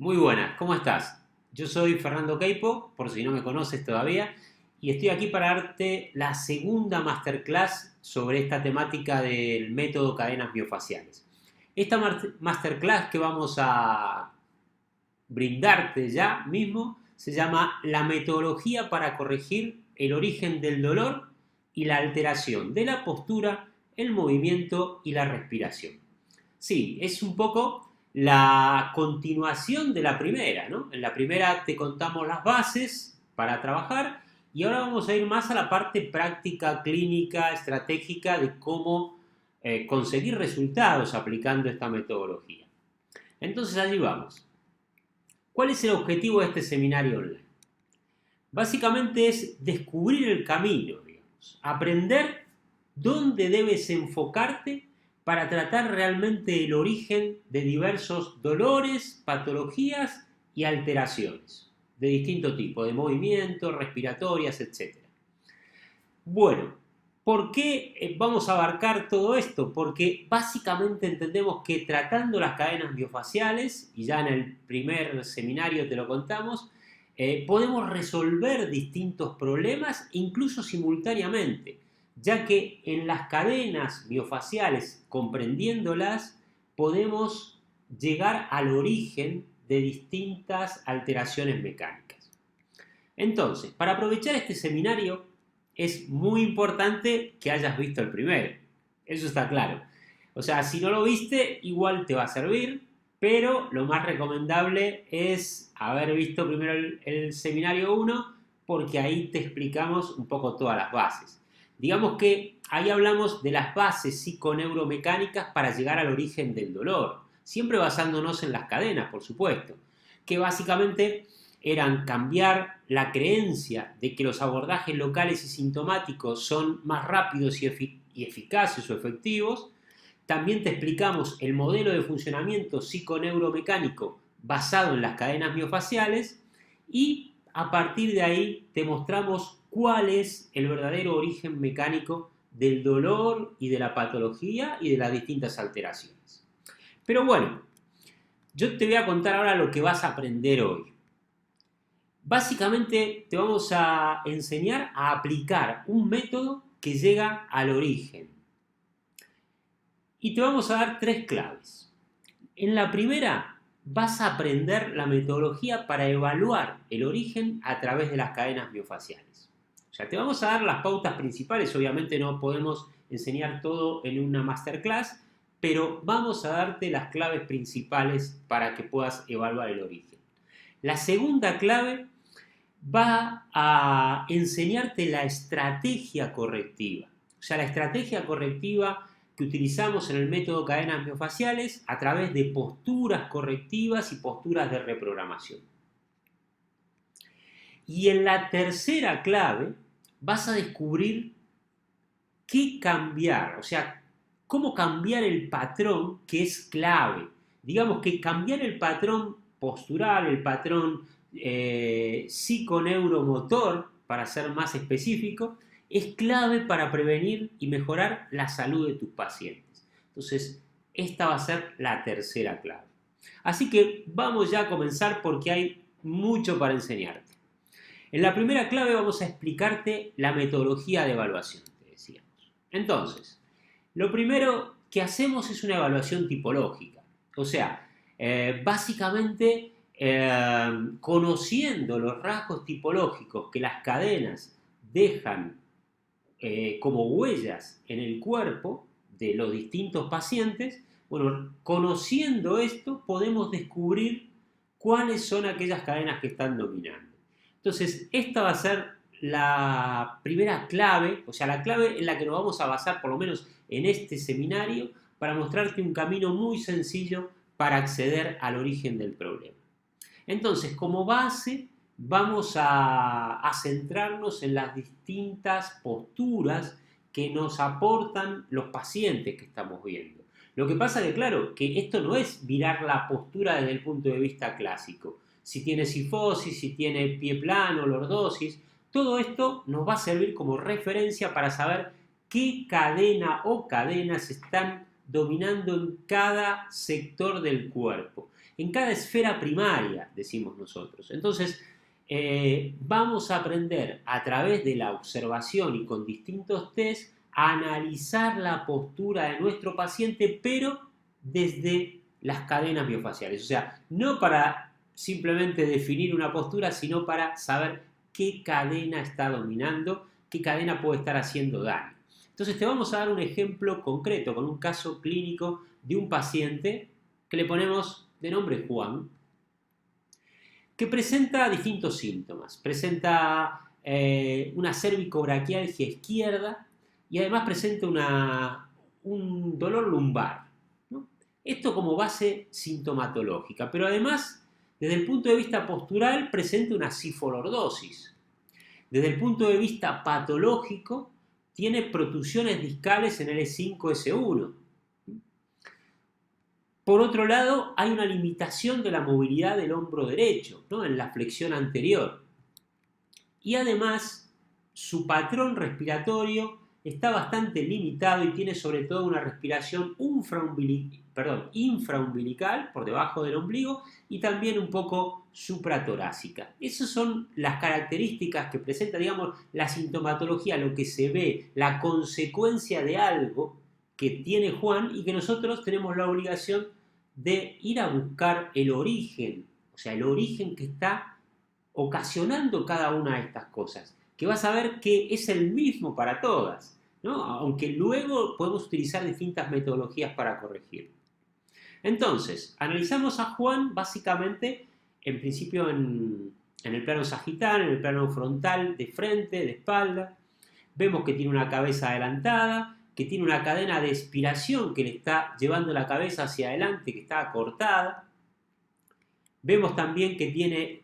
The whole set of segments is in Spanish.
Muy buenas, ¿cómo estás? Yo soy Fernando Queipo, por si no me conoces todavía, y estoy aquí para darte la segunda masterclass sobre esta temática del método cadenas biofaciales. Esta masterclass que vamos a brindarte ya mismo se llama La metodología para corregir el origen del dolor y la alteración de la postura, el movimiento y la respiración. Sí, es un poco la continuación de la primera, ¿no? En la primera te contamos las bases para trabajar y ahora vamos a ir más a la parte práctica, clínica, estratégica de cómo conseguir resultados aplicando esta metodología. Entonces allí vamos. ¿Cuál es el objetivo de este seminario online? Básicamente es descubrir el camino, digamos, aprender dónde debes enfocarte para tratar realmente el origen de diversos dolores, patologías y alteraciones de distinto tipo, de movimiento, respiratorias, etcétera. Bueno, ¿por qué vamos a abarcar todo esto? Porque básicamente entendemos que tratando las cadenas biofaciales, y ya en el primer seminario te lo contamos, podemos resolver distintos problemas incluso simultáneamente, ya que en las cadenas biofaciales, comprendiéndolas, podemos llegar al origen de distintas alteraciones mecánicas. Entonces, para aprovechar este seminario, es muy importante que hayas visto el primero. Eso está claro. O sea, si no lo viste, igual te va a servir, pero lo más recomendable es haber visto primero el seminario 1, porque ahí te explicamos un poco todas las bases. Digamos que ahí hablamos de las bases psiconeuromecánicas para llegar al origen del dolor, siempre basándonos en las cadenas, por supuesto, que básicamente eran cambiar la creencia de que los abordajes locales y sintomáticos son más rápidos y eficaces o efectivos. También te explicamos el modelo de funcionamiento psiconeuromecánico basado en las cadenas miofaciales y a partir de ahí te mostramos cuál es el verdadero origen mecánico del dolor y de la patología y de las distintas alteraciones. Pero bueno, yo te voy a contar ahora lo que vas a aprender hoy. Básicamente te vamos a enseñar a aplicar un método que llega al origen. Y te vamos a dar tres claves. En la primera vas a aprender la metodología para evaluar el origen a través de las cadenas biofaciales. O sea, te vamos a dar las pautas principales, obviamente no podemos enseñar todo en una masterclass, pero vamos a darte las claves principales para que puedas evaluar el origen. La segunda clave va a enseñarte la estrategia correctiva. O sea, la estrategia correctiva que utilizamos en el método cadenas miofaciales a través de posturas correctivas y posturas de reprogramación. Y en la tercera clave vas a descubrir qué cambiar, o sea, cómo cambiar el patrón que es clave. Digamos que cambiar el patrón postural, el patrón psiconeuromotor, para ser más específico, es clave para prevenir y mejorar la salud de tus pacientes. Entonces, esta va a ser la tercera clave. Así que vamos ya a comenzar porque hay mucho para enseñarte. En la primera clave vamos a explicarte la metodología de evaluación, te decíamos. Entonces, lo primero que hacemos es una evaluación tipológica. O sea, básicamente conociendo los rasgos tipológicos que las cadenas dejan como huellas en el cuerpo de los distintos pacientes, bueno, conociendo esto podemos descubrir cuáles son aquellas cadenas que están dominando. Entonces, esta va a ser la primera clave, o sea, la clave en la que nos vamos a basar, por lo menos en este seminario, para mostrarte un camino muy sencillo para acceder al origen del problema. Entonces, como base, vamos a centrarnos en las distintas posturas que nos aportan los pacientes que estamos viendo. Lo que pasa que, claro, que esto no es mirar la postura desde el punto de vista clásico. Si tiene sifosis, si tiene pie plano, lordosis, todo esto nos va a servir como referencia para saber qué cadena o cadenas están dominando en cada sector del cuerpo. en cada esfera primaria, decimos nosotros. Entonces, vamos a aprender a través de la observación y con distintos test a analizar la postura de nuestro paciente, pero desde las cadenas biofaciales. O sea, no para simplemente definir una postura, sino para saber qué cadena está dominando, qué cadena puede estar haciendo daño. Entonces te vamos a dar un ejemplo concreto con un caso clínico de un paciente que le ponemos de nombre Juan, que presenta distintos síntomas. Presenta una cervicobraquialgia izquierda y además presenta un dolor lumbar, ¿no? Esto como base sintomatológica, pero además, desde el punto de vista postural, presenta una cifolordosis. Desde el punto de vista patológico, tiene protusiones discales en el E5-S1. Por otro lado, hay una limitación de la movilidad del hombro derecho, ¿no?, en la flexión anterior. Y además, su patrón respiratorio está bastante limitado y tiene sobre todo una respiración infraumbilical, por debajo del ombligo, y también un poco supratorácica. Esas son las características que presenta, digamos, la sintomatología, lo que se ve, la consecuencia de algo que tiene Juan y que nosotros tenemos la obligación de ir a buscar el origen, o sea, el origen que está ocasionando cada una de estas cosas, que vas a ver que es el mismo para todas, ¿no? Aunque luego podemos utilizar distintas metodologías para corregir. Entonces, analizamos a Juan básicamente, en principio en el plano sagital, en el plano frontal, de frente, de espalda. Vemos que tiene una cabeza adelantada, que tiene una cadena de expiración que le está llevando la cabeza hacia adelante, que está acortada. Vemos también que tiene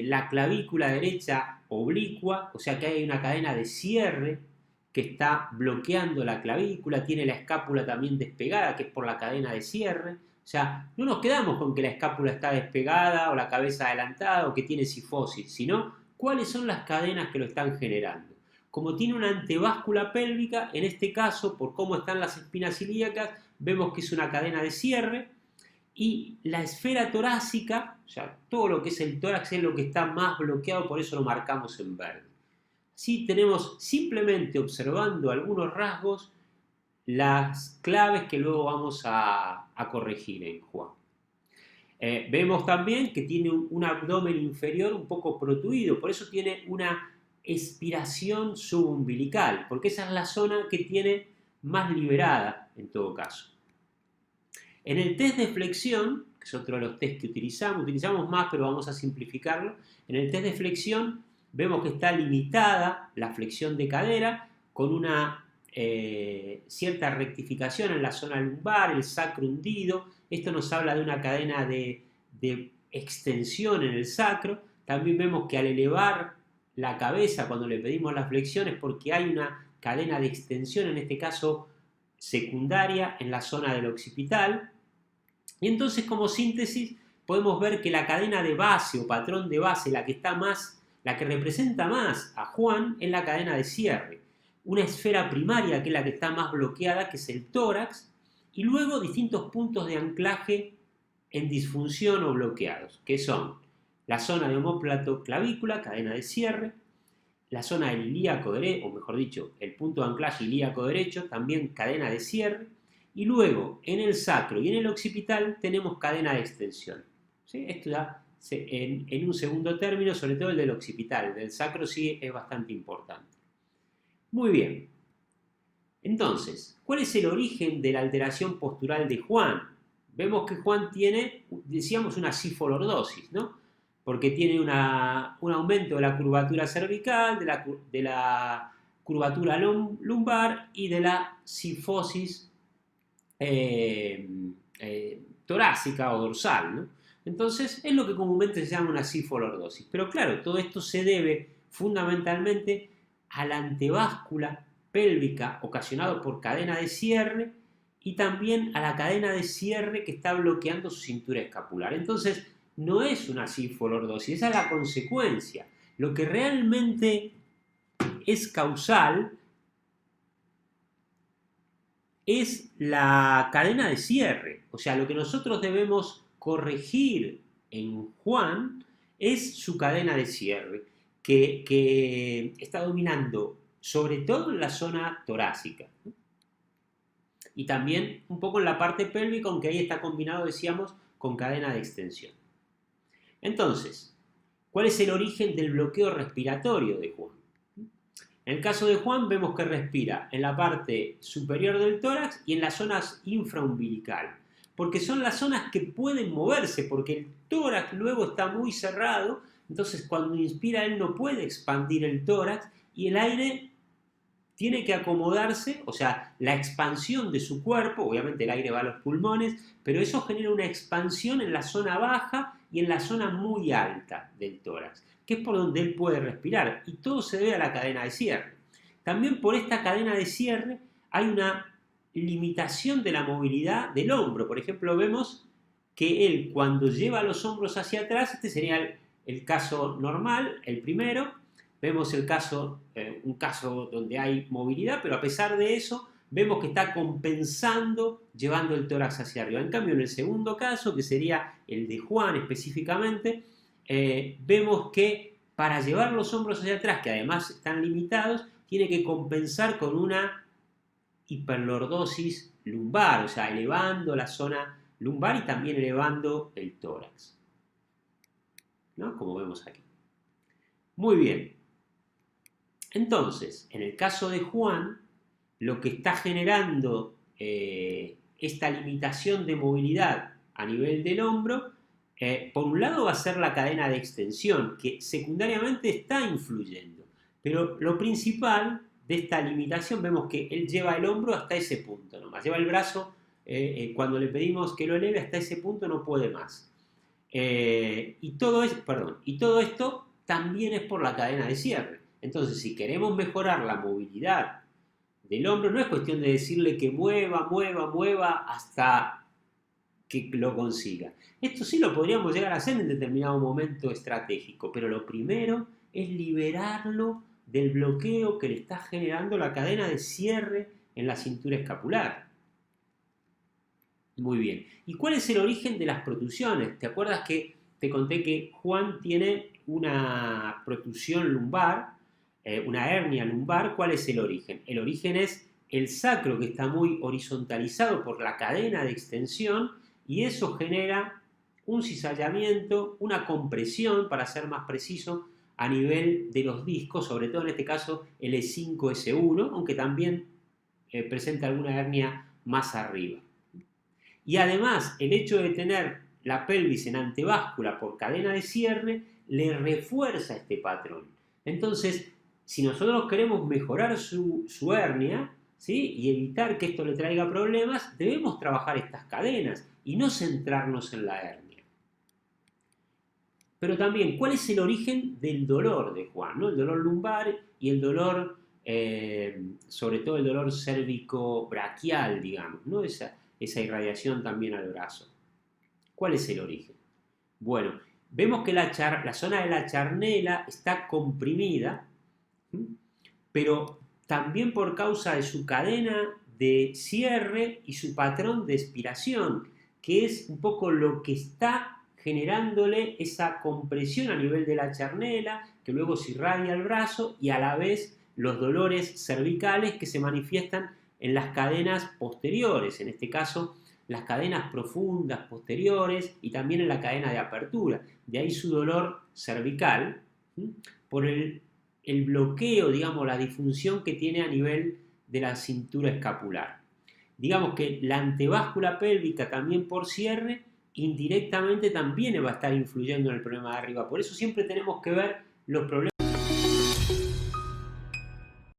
la clavícula derecha oblicua, o sea que hay una cadena de cierre que está bloqueando la clavícula, tiene la escápula también despegada, que es por la cadena de cierre. O sea, no nos quedamos con que la escápula está despegada o la cabeza adelantada o que tiene cifosis, sino cuáles son las cadenas que lo están generando. Como tiene una antebáscula pélvica, en este caso, por cómo están las espinas ilíacas, vemos que es una cadena de cierre. Y la esfera torácica, o sea, todo lo que es el tórax es lo que está más bloqueado, por eso lo marcamos en verde. Así tenemos, simplemente observando algunos rasgos, las claves que luego vamos a corregir en Juan. Vemos también que tiene un abdomen inferior un poco protuido, por eso tiene una expiración subumbilical, porque esa es la zona que tiene más liberada en todo caso. En el test de flexión, que es otro de los test que utilizamos más, pero vamos a simplificarlo. En el test de flexión vemos que está limitada la flexión de cadera con una cierta rectificación en la zona lumbar, el sacro hundido. Esto nos habla de una cadena de extensión en el sacro. También vemos que al elevar la cabeza cuando le pedimos la flexión es porque hay una cadena de extensión, en este caso secundaria, en la zona del occipital. Y entonces, como síntesis, podemos ver que la cadena de base o patrón de base, la que representa más a Juan, es la cadena de cierre. Una esfera primaria, que es la que está más bloqueada, que es el tórax, y luego distintos puntos de anclaje en disfunción o bloqueados, que son la zona de omóplato clavícula, cadena de cierre, la zona del ilíaco derecho, o mejor dicho, el punto de anclaje ilíaco derecho, también cadena de cierre, y luego en el sacro y en el occipital tenemos cadena de extensión. ¿Sí? Esto ya en un segundo término, sobre todo el del occipital. El del sacro sí es bastante importante. Muy bien. Entonces, ¿cuál es el origen de la alteración postural de Juan? Vemos que Juan tiene, decíamos, una cifolordosis, ¿no? Porque tiene un aumento de la curvatura cervical, de la curvatura lumbar y de la cifosis torácica o dorsal, ¿no? Entonces es lo que comúnmente se llama una cifolordosis. Pero claro, todo esto se debe fundamentalmente a la antebáscula pélvica ocasionado por cadena de cierre y también a la cadena de cierre que está bloqueando su cintura escapular. Entonces no es una cifolordosis, esa es la consecuencia. Lo que realmente es causal es la cadena de cierre. O sea, lo que nosotros debemos corregir en Juan es su cadena de cierre, que está dominando sobre todo en la zona torácica. Y también un poco en la parte pélvica, aunque ahí está combinado, decíamos, con cadena de extensión. Entonces, ¿cuál es el origen del bloqueo respiratorio de Juan? En el caso de Juan vemos que respira en la parte superior del tórax y en las zonas infraumbilical, porque son las zonas que pueden moverse, porque el tórax luego está muy cerrado, entonces cuando inspira él no puede expandir el tórax y el aire tiene que acomodarse, o sea, la expansión de su cuerpo, obviamente el aire va a los pulmones, pero eso genera una expansión en la zona baja y en la zona muy alta del tórax, que es por donde él puede respirar, y todo se debe a la cadena de cierre. También por esta cadena de cierre hay una limitación de la movilidad del hombro. Por ejemplo, vemos que él cuando lleva los hombros hacia atrás, este sería el caso normal, el primero. Vemos un caso donde hay movilidad, pero a pesar de eso, vemos que está compensando llevando el tórax hacia arriba. En cambio, en el segundo caso, que sería el de Juan específicamente, vemos que para llevar los hombros hacia atrás, que además están limitados, tiene que compensar con una hiperlordosis lumbar, o sea, elevando la zona lumbar y también elevando el tórax, ¿no? Como vemos aquí. Muy bien. Entonces, en el caso de Juan, lo que está generando esta limitación de movilidad a nivel del hombro, por un lado va a ser la cadena de extensión, que secundariamente está influyendo. Pero lo principal de esta limitación, vemos que él lleva el hombro hasta ese punto nomás. Lleva el brazo, cuando le pedimos que lo eleve hasta ese punto no puede más. Y todo esto también es por la cadena de cierre. Entonces, si queremos mejorar la movilidad del hombro, no es cuestión de decirle que mueva hasta que lo consiga. Esto sí lo podríamos llegar a hacer en determinado momento estratégico, pero lo primero es liberarlo del bloqueo que le está generando la cadena de cierre en la cintura escapular. Muy bien. ¿Y cuál es el origen de las protusiones? ¿Te acuerdas que te conté que Juan tiene una protusión lumbar, una hernia lumbar? ¿Cuál es el origen? El origen es el sacro, que está muy horizontalizado por la cadena de extensión, y eso genera un cizallamiento, una compresión, para ser más preciso, a nivel de los discos, sobre todo en este caso el E5-S1, aunque también presenta alguna hernia más arriba. Y además, el hecho de tener la pelvis en antebáscula por cadena de cierre le refuerza este patrón. Entonces, si nosotros queremos mejorar su hernia, ¿sí?, y evitar que esto le traiga problemas, debemos trabajar estas cadenas y no centrarnos en la hernia. Pero también, ¿cuál es el origen del dolor de Juan, ¿no? El dolor lumbar y el dolor, sobre todo el dolor cérvico-braquial, digamos, ¿no? Esa irradiación también al brazo. ¿Cuál es el origen? Bueno, vemos que la zona de la charnela está comprimida, pero también por causa de su cadena de cierre y su patrón de expiración, que es un poco lo que está generándole esa compresión a nivel de la charnela, que luego se irradia al brazo, y a la vez los dolores cervicales que se manifiestan en las cadenas posteriores, en este caso las cadenas profundas posteriores y también en la cadena de apertura. De ahí su dolor cervical, por el bloqueo, digamos, la disfunción que tiene a nivel de la cintura escapular. Digamos que la antebáscula pélvica también por cierre, indirectamente también va a estar influyendo en el problema de arriba. Por eso siempre tenemos que ver los problemas